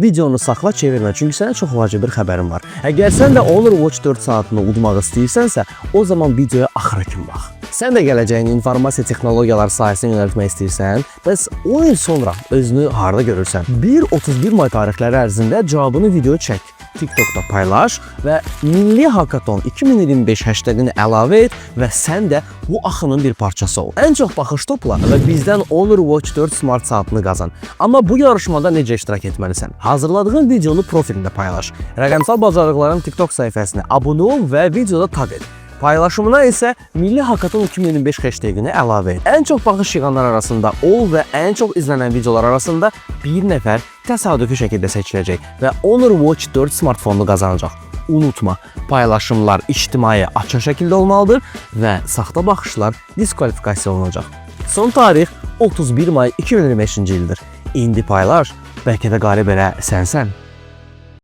Videonu saxla, çevirmə, çünki sənə çox vacib bir xəbərim var. Əgər sən də Honor Watch 4 saatını udmaq istəyirsənsə, o zaman videoya axıra kimi bax. Sən də gələcəyin informasiya texnologiyaları sahəsinə yönəltmək istəyirsən, bəs 10 il sonra özünü harda görürsən? 1-31 may tarixləri ərzində cavabını video çək. TikTokda paylaş və Milli Hackathon 2025 hashtagini əlavə et və sən də bu axının bir parçası ol. Ən çox baxış topla və bizdən Honor Watch 4 smart saatını qazan. Amma bu yarışmada necə iştirak etməlisən? Hazırladığın videonu profilində paylaş. Rəqəmsal bacarıqların TikTok səhifəsinə abunə ol və videoda taq et. Paylaşımına isə Milli Hackathon 2025 hashtagini əlavə et. Ən çox baxış yığanlar arasında ol və ən çox izlənən videolar arasında bir nəfər təsadüfi şəkildə seçiləcək və Honor Watch 4 smartfonunu qazanacaq. Unutma, paylaşımlar ictimai açıq şəkildə olmalıdır və saxta baxışlar diskvalifikasiya olunacaq. Son tarix 31 may 2025-ci ildir. İndi paylaş, bəlkə də qalib elə sənsən.